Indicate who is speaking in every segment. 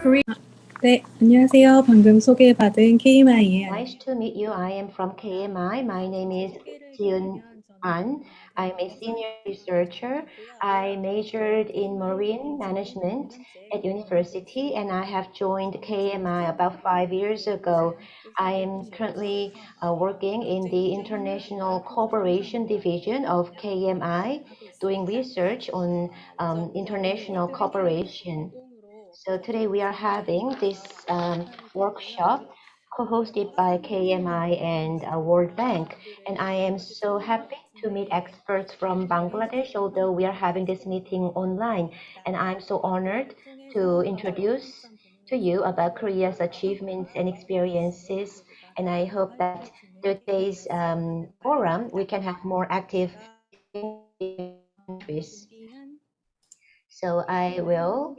Speaker 1: Korea. 네, 안녕하세요. 방금 소개받은 KMI의
Speaker 2: Nice to meet you. I am from KMI. My name is Jiun An. I'm a senior researcher. I majored in marine management at university and I have joined KMI about 5 years ago. I am currently working in the International Cooperation Division of KMI, doing research on international cooperation. So today we are having this workshop co-hosted by KMI and World Bank. And I am so happy to meet experts from Bangladesh, although we are having this meeting online. And I'm so honored to introduce to you about Korea's achievements and experiences. And I hope that today's forum, we can have more active exchanges countries. So I will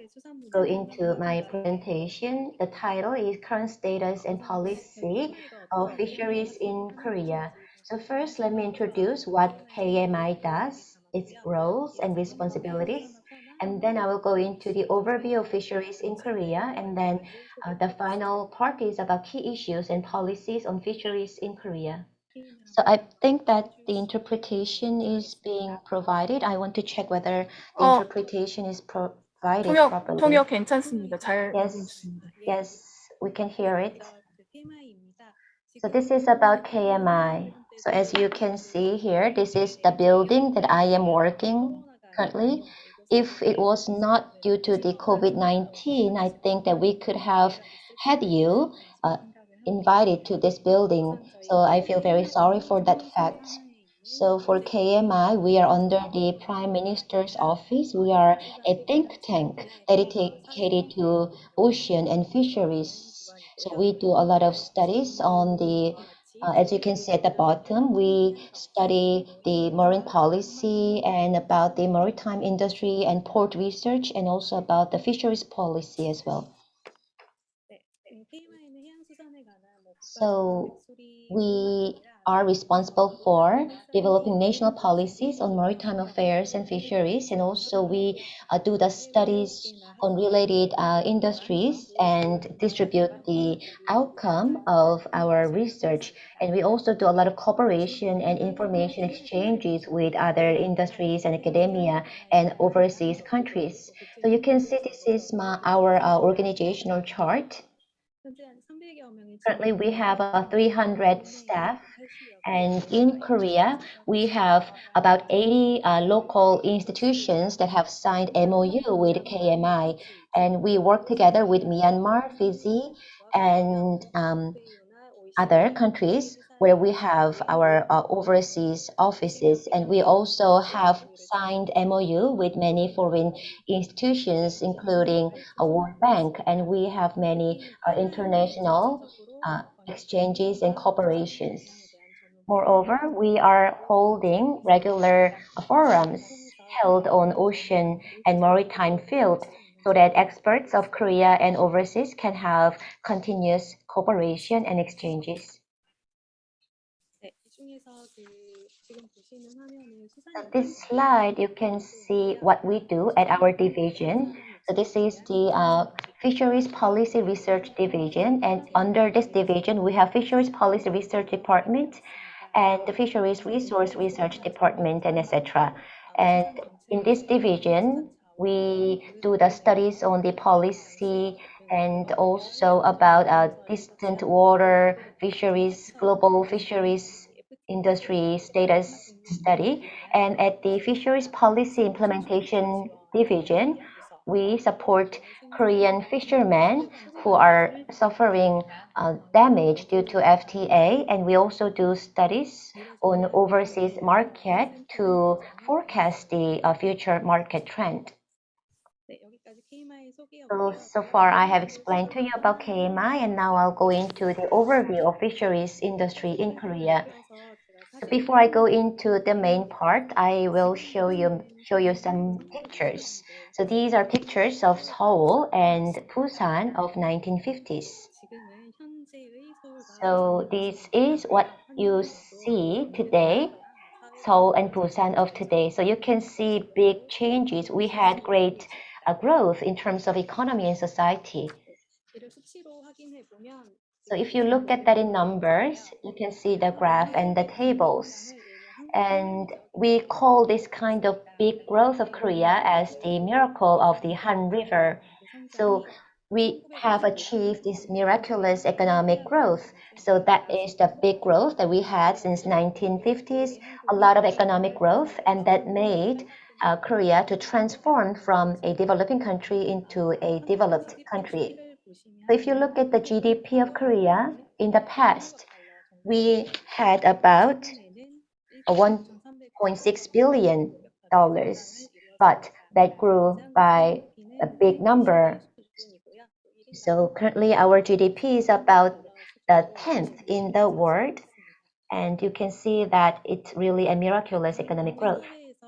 Speaker 2: go into my presentation. The title is Current Status and Policy of Fisheries in Korea. So first, let me introduce what KMI does, its roles and responsibilities. And then I will go into the overview of fisheries in Korea. And then the final part is about key issues and policies on fisheries in Korea. So I think that the interpretation is being provided. I want to check whether the interpretation is provided properly.
Speaker 1: 통역 괜찮습니다. 잘 보고
Speaker 2: Yes,
Speaker 1: 있습니다.
Speaker 2: yes, we can hear it. So this is about KMI. So as you can see here, this is the building that I am working currently. If it was not due to the COVID-19, I think that we could have had you invited to this building. So I feel very sorry for that fact. So for KMI, we are under the Prime Minister's office. We are a think tank dedicated to ocean and fisheries. So we do a lot of studies on the, as you can see at the bottom, we study the marine policy and about the maritime industry and port research and also about the fisheries policy as well. So we are responsible for developing national policies on maritime affairs and fisheries, and also we do the studies on related industries and distribute the outcome of our research. And we also do a lot of cooperation and information exchanges with other industries and academia and overseas countries. So you can see this is our organizational chart. Currently, we have 300 staff, and in Korea, we have about 80 local institutions that have signed MOU with KMI, and we work together with Myanmar, Fiji, and other countries where we have our overseas offices, and we also have signed MOU with many foreign institutions, including a World Bank, and we have many international exchanges and cooperations. Moreover, we are holding regular forums held on ocean and maritime field so that experts of Korea and overseas can have continuous cooperation and exchanges. So this slide, you can see what we do at our division. So this is the Fisheries Policy Research Division, and under this division, we have Fisheries Policy Research Department and the Fisheries Resource Research Department, and etc. And in this division, we do the studies on the policy and also about distant water fisheries, global fisheries industry status study. And at the Fisheries Policy Implementation Division, we support Korean fishermen who are suffering damage due to FTA, and we also do studies on overseas market to forecast the future market trend. So far I have explained to you about KMI, and now I'll go into the overview of fisheries industry in Korea. So before I go into the main part, I will show you some pictures. So these are pictures of Seoul and Busan of 1950s. So this is what you see today, Seoul and Busan of today. So you can see big changes. We had great growth in terms of economy and society. So if you look at that in numbers, you can see the graph and the tables. And we call this kind of big growth of Korea as the miracle of the Han River. So we have achieved this miraculous economic growth. So that is the big growth that we had since 1950s, a lot of economic growth, and that made Korea to transform from a developing country into a developed country. So if you look at the GDP of Korea in the past, we had about $1.6 billion, but that grew by a big number. So currently our GDP is about the 10th in the world, and you can see that it's really a miraculous economic growth.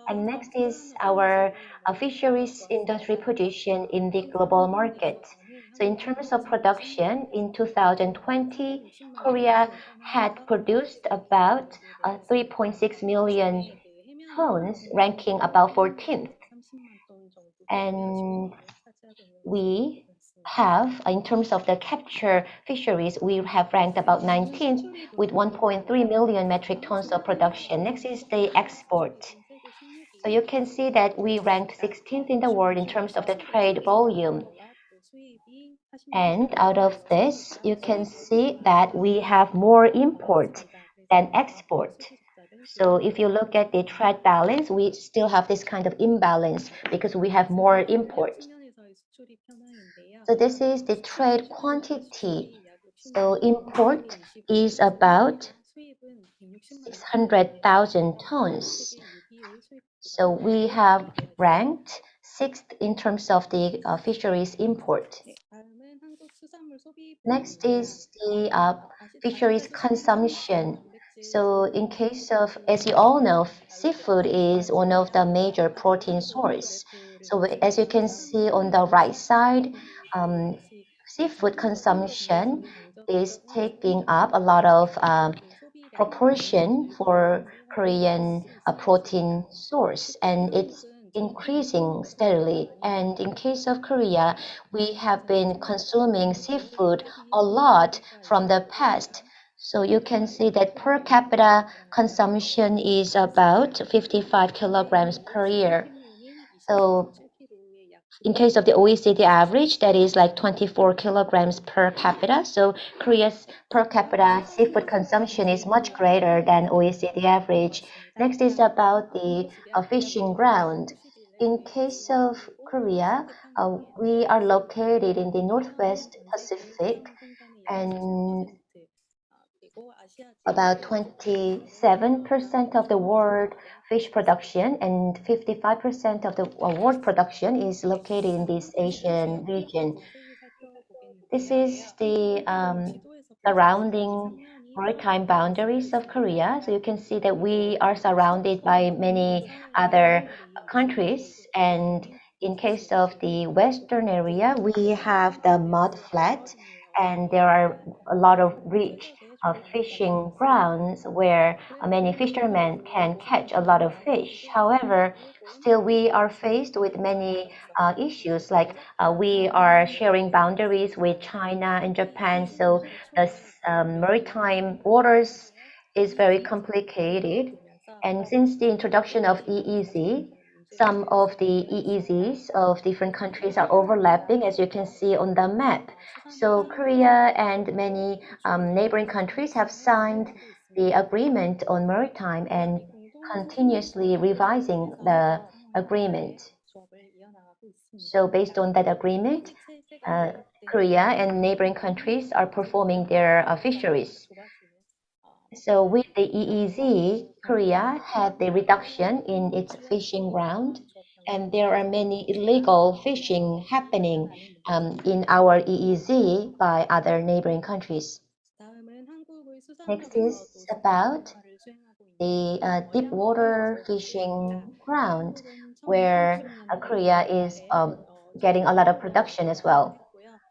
Speaker 2: And next is our fisheries industry position in the global market. So in terms of production, in 2020, Korea had produced about 3.6 million tons, ranking about 14th. And we have, in terms of the capture fisheries, we have ranked about 19th with 1.3 million metric tons of production. Next is the export. So you can see that we ranked 16th in the world in terms of the trade volume. And out of this, you can see that we have more import than export. So if you look at the trade balance, we still have this kind of imbalance because we have more import. So this is the trade quantity. So import is about 600,000 tons. So we have ranked sixth in terms of the fisheries import. Next is the fisheries consumption. So in case of, as you all know, seafood is one of the major protein source. So as you can see on the right side, seafood consumption is taking up a lot of proportion for Korean protein source, and it's increasing steadily. And in case of Korea, we have been consuming seafood a lot from the past. So you can see that per capita consumption is about 55 kilograms per year. So in case of the OECD average, that is like 24 kilograms per capita. So Korea's per capita seafood consumption is much greater than OECD average. Next is about the fishing ground. In case of Korea, we are located in the Northwest Pacific, and about 27% of the world fish production and 55% of the world production is located in this Asian region. This is the surrounding maritime boundaries of Korea. So you can see that we are surrounded by many other countries. And in case of the western area, we have the mud flat, and there are a lot of rich fishing grounds where many fishermen can catch a lot of fish. However, still we are faced with many issues, like we are sharing boundaries with China and Japan, so the maritime waters is very complicated. And since the introduction of EEZ, some of the EEZs of different countries are overlapping, as you can see on the map. So Korea and many neighboring countries have signed the agreement on maritime and continuously revising the agreement. So based on that agreement, Korea and neighboring countries are performing their fisheries. So with the EEZ, Korea had the reduction in its fishing ground, and there are many illegal fishing happening in our EEZ by other neighboring countries. Next is about the deep water fishing ground, where Korea is getting a lot of production as well.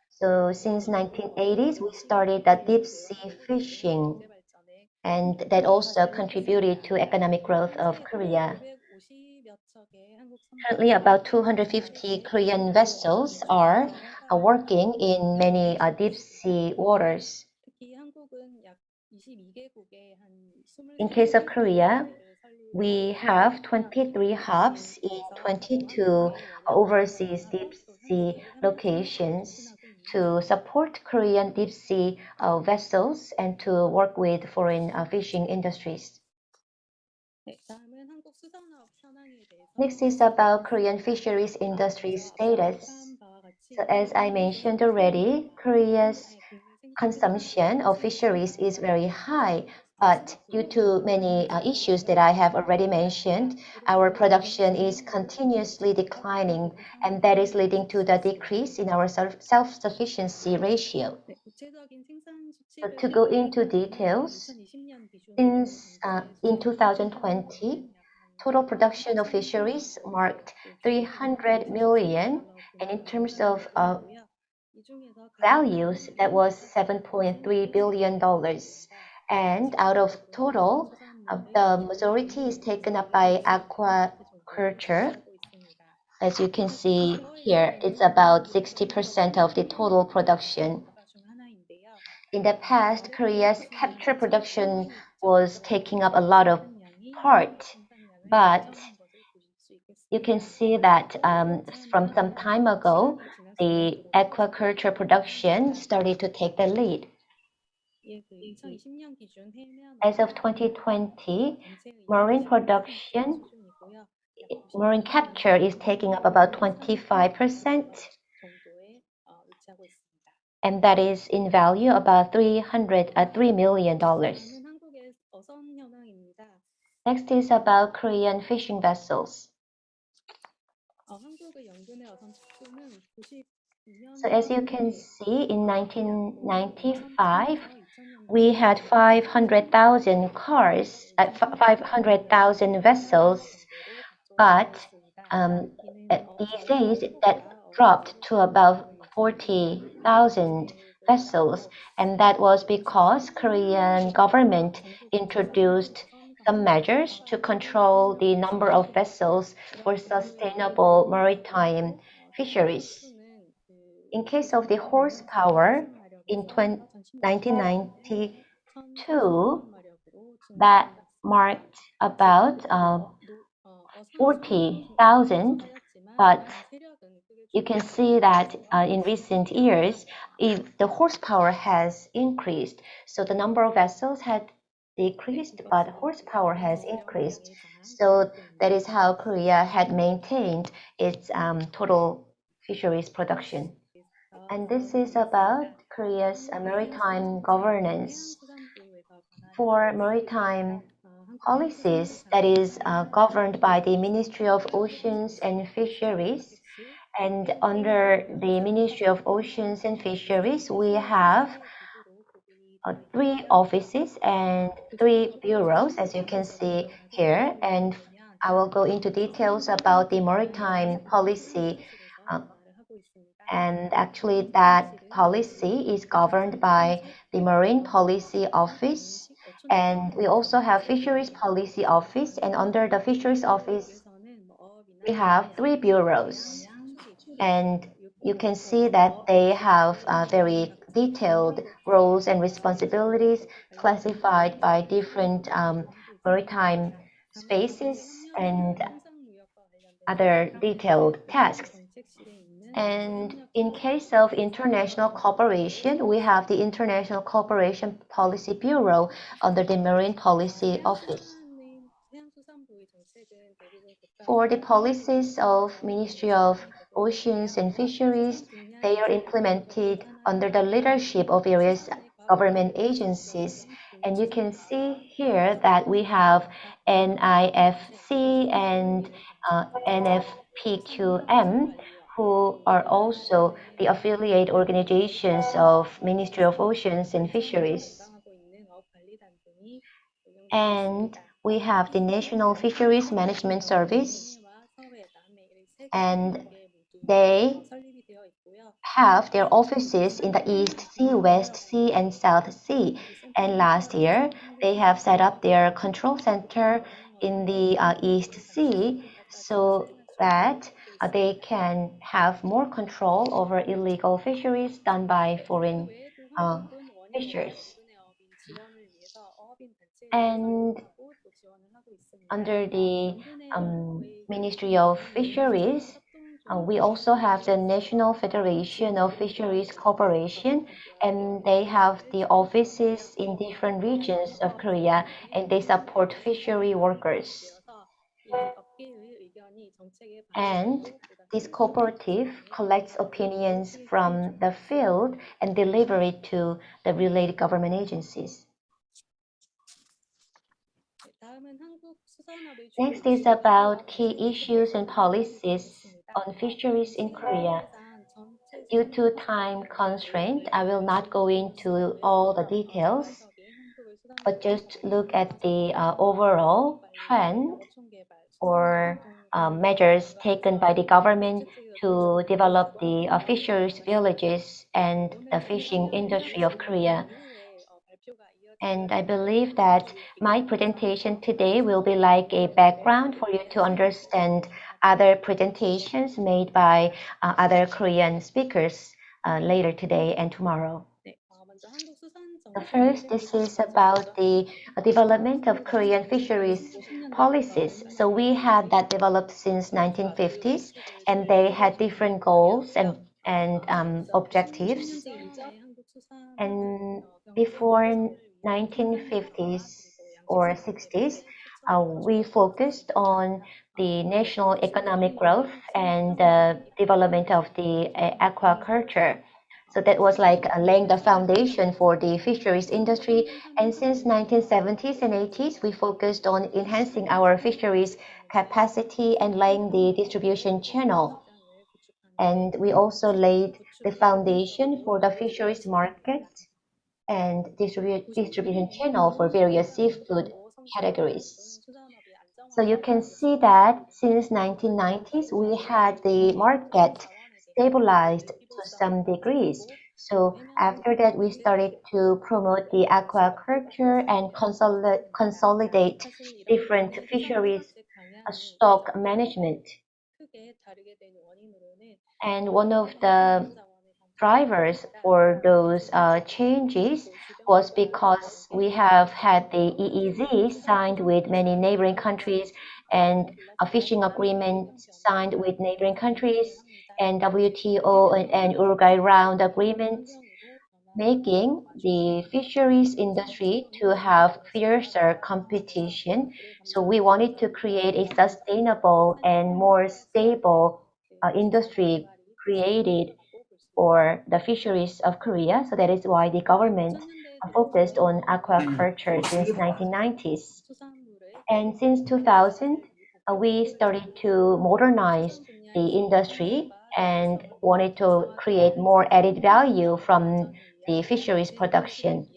Speaker 2: So since 1980s, we started the deep sea fishing, and that also contributed to economic growth of Korea. Currently, about 250 Korean vessels are working in many deep sea waters. In case of Korea, we have 23 hubs in 22 overseas deep sea locations to support Korean deep sea vessels and to work with foreign fishing industries. Next is about Korean fisheries industry status. So as I mentioned already, Korea's consumption of fisheries is very high, but due to many issues that I have already mentioned, our production is continuously declining, and that is leading to the decrease in our self-sufficiency ratio. So to go into details, since in 2020, total production of fisheries marked 300 million, and in terms of values, that was $7.3 billion. And out of total, the majority is taken up by aquaculture. As you can see here, it's about 60% of the total production. In the past, Korea's capture production was taking up a lot of part, but you can see that from some time ago, the aquaculture production started to take the lead. As of 2020, marine production, marine capture is taking up about 25%, and that is in value about $3 million. Next is about Korean fishing vessels. So as you can see, in 1995, we had 500,000 cars, 500,000 vessels, but these days that dropped to about 40,000 vessels, and that was because Korean government introduced some measures to control the number of vessels for sustainable maritime fisheries. In case of the horsepower, in 1992, that marked about 40,000, but you can see that in recent years, the horsepower has increased. So the number of vessels had decreased, but horsepower has increased. So that is how Korea had maintained its total fisheries production. And this is about Korea's maritime governance. For maritime policies that is governed by the Ministry of Oceans and Fisheries, and under the Ministry of Oceans and Fisheries, we have 3 offices and 3 bureaus, as you can see here, and I will go into details about the maritime policy. And actually, that policy is governed by the Marine Policy Office, and we also have Fisheries Policy Office, and under the Fisheries Office, we have 3 bureaus. And you can see that they have very detailed roles and responsibilities classified by different maritime spaces and other detailed tasks. And in case of international cooperation, we have the International Cooperation Policy Bureau under the Marine Policy Office. For the policies of Ministry of Oceans and Fisheries, they are implemented under the leadership of various government agencies. And you can see here that we have NIFC and NFPQM, who are also the affiliate organizations of Ministry of Oceans and Fisheries. And we have the National Fisheries Management Service, and they have their offices in the East Sea, West Sea, and South Sea. And last year, they have set up their control center in the East Sea. So that they can have more control over illegal fisheries done by foreign fishers. And under the Ministry of Fisheries, we also have the National Federation of Fisheries Corporation, and they have the offices in different regions of Korea, and they support fishery workers. And this cooperative collects opinions from the field and deliver it to the related government agencies. Next is about key issues and policies on fisheries in Korea. Due to time constraint, I will not go into all the details, but just look at the overall trend or measures taken by the government to develop the fisheries villages and the fishing industry of Korea. And I believe that my presentation today will be like a background for you to understand other presentations made by other Korean speakers later today and tomorrow. First, this is about the development of Korean fisheries policies. So we had that developed since 1950s, and they had different goals and objectives. And before 1950s or 60s, we focused on the national economic growth and the development of the aquaculture. So that was like laying the foundation for the fisheries industry. And since 1970s and 80s, we focused on enhancing our fisheries capacity and laying the distribution channel. And we also laid the foundation for the fisheries market and distribution channel for various seafood categories. So you can see that since 1990s, we had the market stabilized to some degrees. So after that, we started to promote the aquaculture and consolidate different fisheries stock management. And one of the drivers for those changes was because we have had the EEZ signed with many neighboring countries and a fishing agreement signed with neighboring countries and WTO and Uruguay round agreements, making the fisheries industry to have fiercer competition. So we wanted to create a sustainable and more stable industry created for the fisheries of Korea. So that is why the government focused on aquaculture since 1990s. And since 2000, we started to modernize the industry and wanted to create more added value from the fisheries production.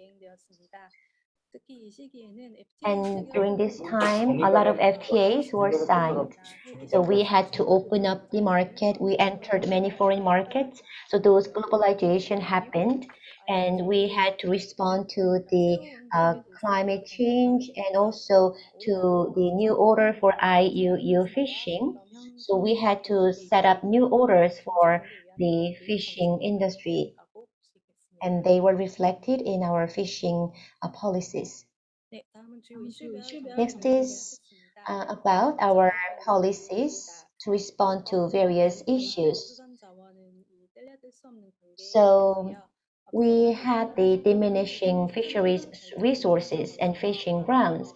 Speaker 2: And during this time, a lot of FTAs were signed. So we had to open up the market. We entered many foreign markets. So those globalization happened, and we had to respond to the climate change and also to the new order for IUU fishing. So we had to set up new orders for the fishing industry, and they were reflected in our fishing policies. Next is about our policies to respond to various issues. So we had the diminishing fisheries resources and fishing grounds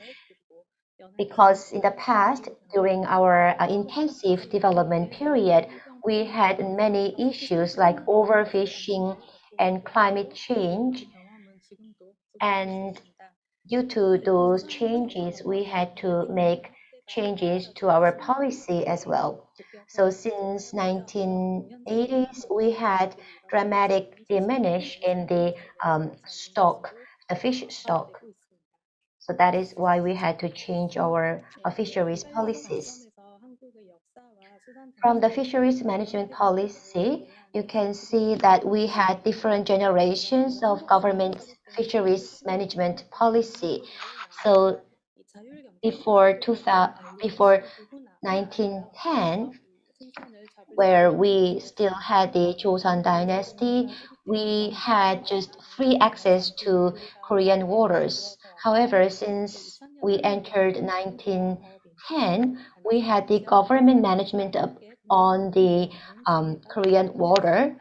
Speaker 2: because in the past, during our intensive development period, we had many issues like overfishing and climate change. And due to those changes, we had to make changes to our policy as well. So since 1980s, we had dramatic diminish in the stock, the fish stock. So that is why we had to change our fisheries policies. From the fisheries management policy, you can see that we had different generations of government fisheries management policy. So before 1910, where we still had the Joseon dynasty, we had just free access to Korean waters. However, since we entered 1910, we had the government management on the Korean water,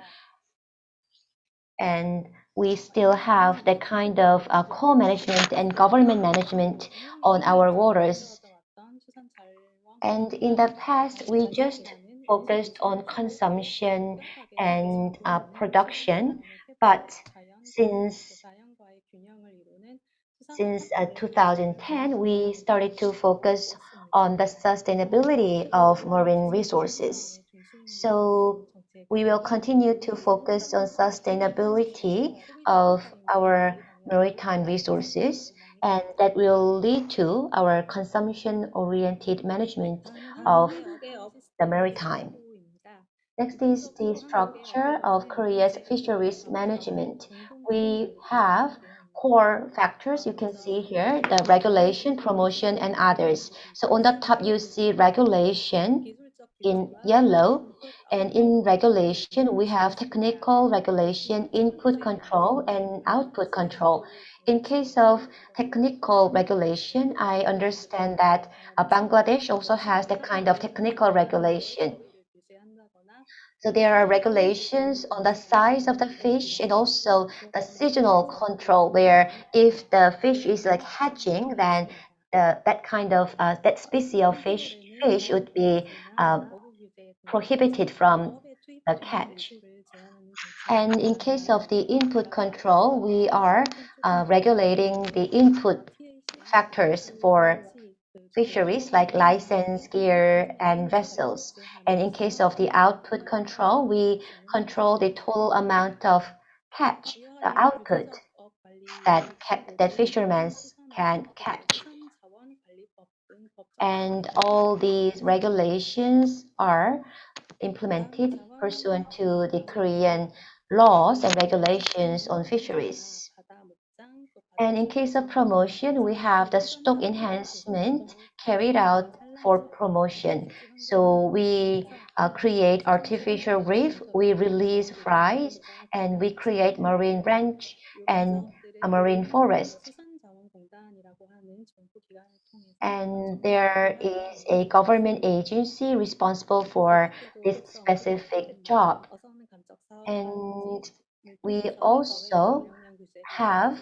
Speaker 2: and we still have that kind of co-management and government management on our waters. And in the past, we just focused on consumption and production, but since since 2010, we started to focus on the sustainability of marine resources. So we will continue to focus on sustainability of our maritime resources, and that will lead to our consumption-oriented management of the maritime. Next is the structure of Korea's fisheries management. We have core factors you can see here, the regulation, promotion, and others. So on the top, you see regulation in yellow, and in regulation, we have technical regulation, input control, and output control. In case of technical regulation, I understand that Bangladesh also has that kind of technical regulation. So there are regulations on the size of the fish and also the seasonal control, where if the fish is like hatching, then that species of fish would be prohibited from the catch. And in case of the input control, we are regulating the input factors for fisheries like license, gear, and vessels. And in case of the output control, we control the total amount of catch, the output that fishermen can catch. And all these regulations are implemented pursuant to the Korean laws and regulations on fisheries. And in case of promotion, we have the stock enhancement carried out for promotion. So we create artificial reef, we release fries, and we create marine ranch and a marine forest. And there is a government agency responsible for this specific job. And we also have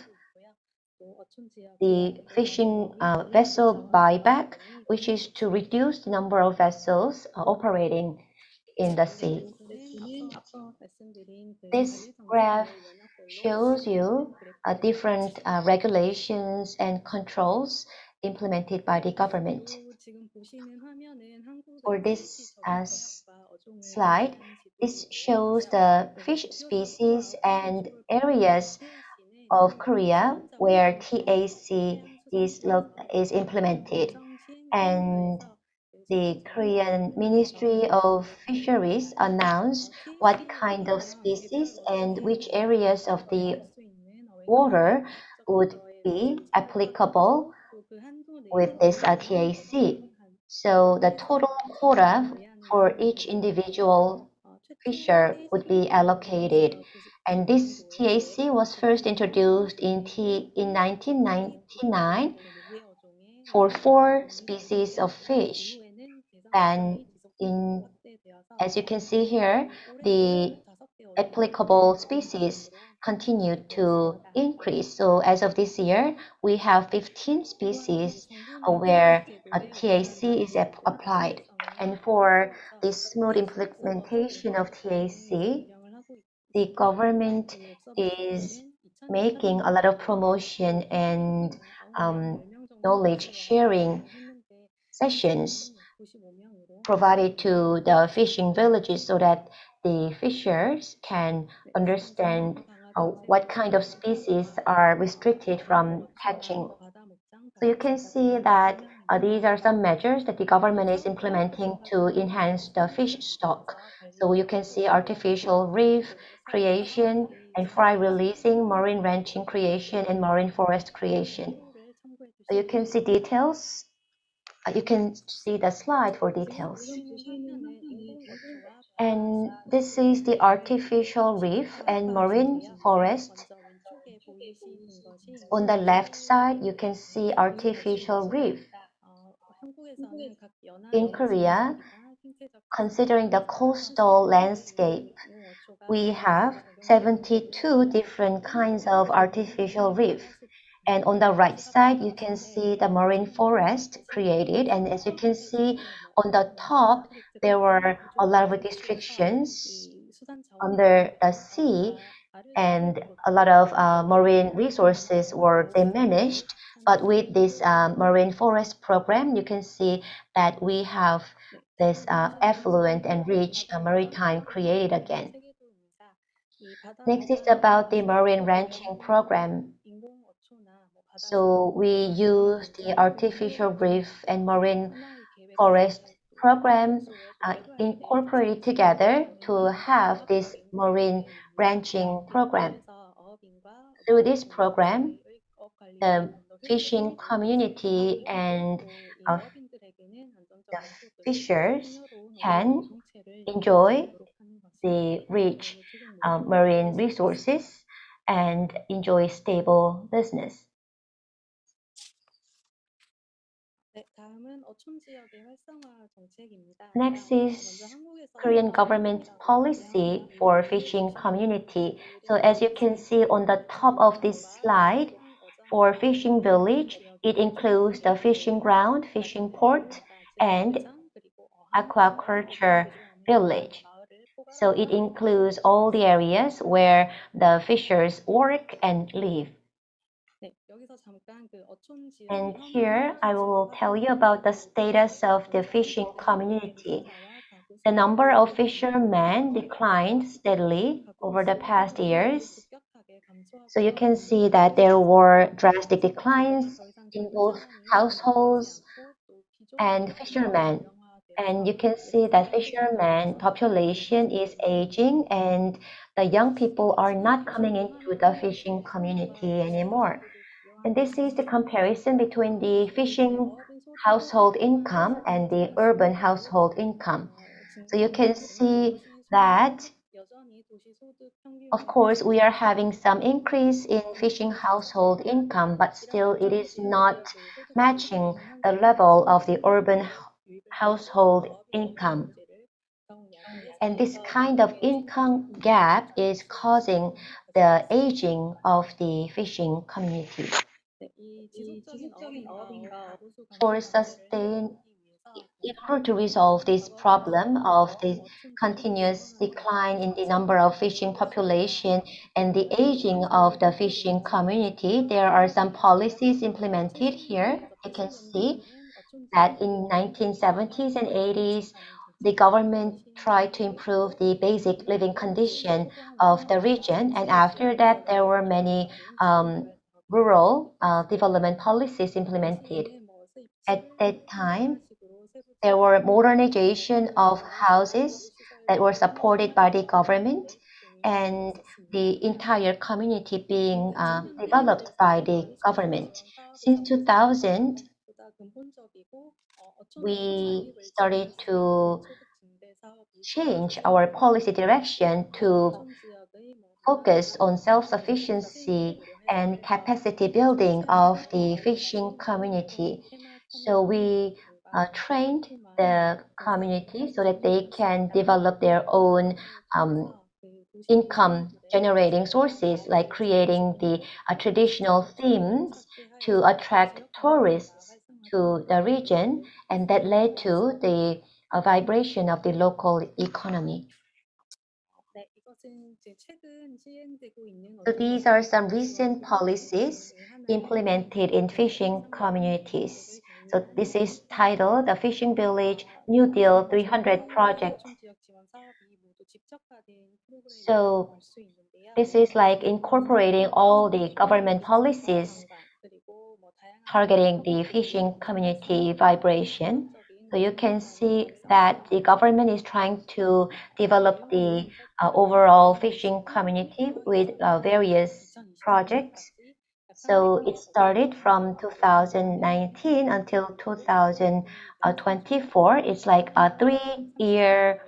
Speaker 2: the fishing vessel buyback, which is to reduce the number of vessels operating in the sea. This graph shows you different regulations and controls implemented by the government. For this slide, this shows the fish species and areas of Korea where TAC is implemented, and the Korean Ministry of Fisheries announced what kind of species and which areas of the water would be applicable with this TAC. So the total quota for each individual fisher would be allocated. And this TAC was first introduced in 1999 for 4 species of fish. And as you can see here, the applicable species continue to increase. So as of this year, we have 15 species where a TAC is applied. And for the smooth implementation of TAC, the government is making a lot of promotion and knowledge sharing sessions provided to the fishing villages so that the fishers can understand what kind of species are restricted from catching. So you can see that these are some measures that the government is implementing to enhance the fish stock. So you can see artificial reef creation and fry releasing, marine ranching creation, and marine forest creation. So you can see details You can see the slide for details. And this is the artificial reef and marine forest. On the left side, you can see artificial reef. In Korea, considering the coastal landscape, we have 72 different kinds of artificial reef. And on the right side, you can see the marine forest created. And as you can see on the top, there were a lot of restrictions under the sea, and a lot of marine resources were diminished. But with this marine forest program, you can see that we have this affluent and rich maritime created again. Next is about the marine ranching program. So we use the artificial reef and marine forest program incorporated together to have this marine ranching program. Through this program, the fishing community and the fishers can enjoy the rich marine resources and enjoy stable business. Next is Korean government policy for fishing community. So as you can see on the top of this slide, for fishing village, it includes the fishing ground, fishing port, and aquaculture village. So it includes all the areas where the fishers work and live. And here I will tell you about the status of the fishing community. The number of fishermen declined steadily over the past years. So you can see that there were drastic declines in both households and fishermen. And you can see that fishermen population is aging, and the young people are not coming into the fishing community anymore. And this is the comparison between the fishing household income and the urban household income. So you can see that, of course, we are having some increase in fishing household income, but still it is not matching the level of the urban household income. And this kind of income gap is causing the aging of the fishing community. For sustain, in order to resolve this problem of the continuous decline in the number of fishing population and the aging of the fishing community, there are some policies implemented here. You can see that in 1970s and 80s, the government tried to improve the basic living condition of the region, and after that, there were many rural development policies implemented. At that time, there were modernization of houses that were supported by the government, and the entire community being developed by the government. Since 2000, we started to change our policy direction to focus on self-sufficiency and capacity building of the fishing community. So we trained the community so that they can develop their own income generating sources, like creating the traditional themes to attract tourists to the region, and that led to the vibration of the local economy. So these are some recent policies implemented in fishing communities. So this is titled the Fishing Village New Deal 300 Project. So this is like incorporating all the government policies targeting the fishing community vibration. So you can see that the government is trying to develop the overall fishing community with various projects. So it started from 2019 until 2024. It's like a 3-year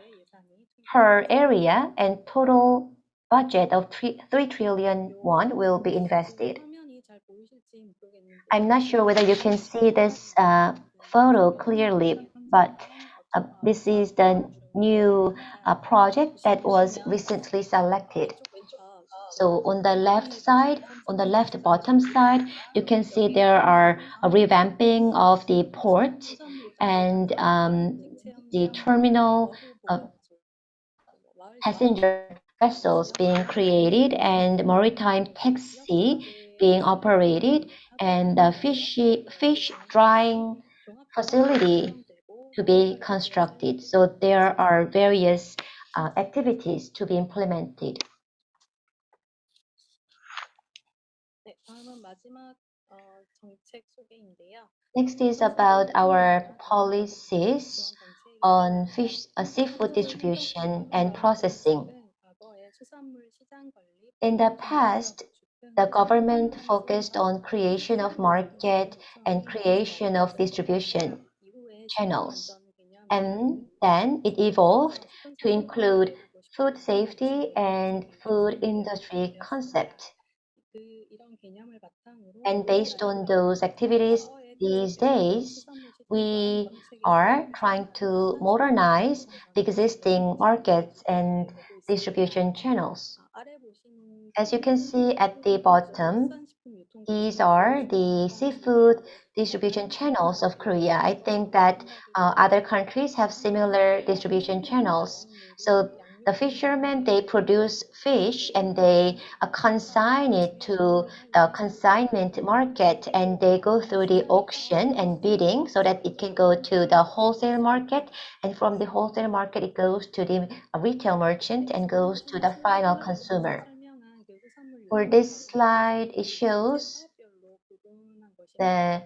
Speaker 2: per area, and total budget of 3 trillion won will be invested. I'm not sure whether you can see this photo clearly, but this is the new project that was recently selected. So on the left side, on the left bottom side, you can see there are a revamping of the port and the terminal passenger vessels being created and maritime taxi being operated and the fish drying facility to be constructed. So there are various activities to be implemented. Next is about our policies on seafood distribution and processing. In the past, the government focused on creation of market and creation of distribution channels. And then it evolved to include food safety and food industry concept. And based on those activities these days, we are trying to modernize the existing markets and distribution channels. As you can see at the bottom, these are the seafood distribution channels of Korea. I think that other countries have similar distribution channels. So the fishermen, they produce fish and they consign it to the consignment market and they go through the auction and bidding so that it can go to the wholesale market, and from the wholesale market it goes to the retail merchant and goes to the final consumer. For this slide, it shows the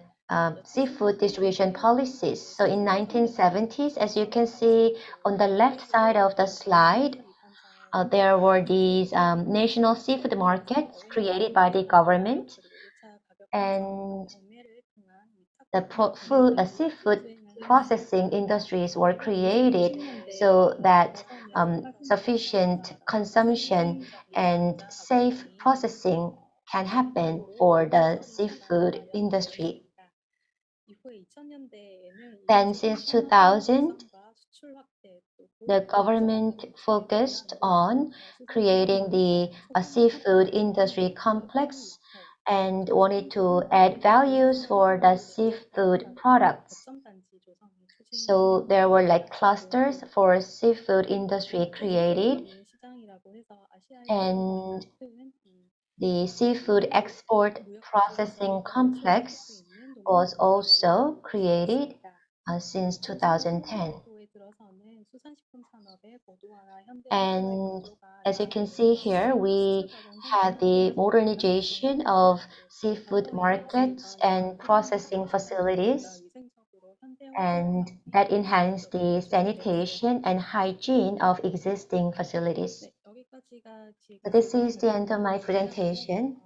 Speaker 2: seafood distribution policies. So in 1970s, as you can see on the left side of the slide, there were these national seafood markets created by the government, and the seafood processing industries were created so that sufficient consumption and safe processing can happen for the seafood industry. Then since 2000, the government focused on creating the seafood industry complex and wanted to add values for the seafood products. So there were like clusters for seafood industry created, and the seafood export processing complex was also created since 2010. And as you can see here, we had the modernization of seafood markets and processing facilities, and that enhanced the sanitation and hygiene of existing facilities. So this is the end of my presentation.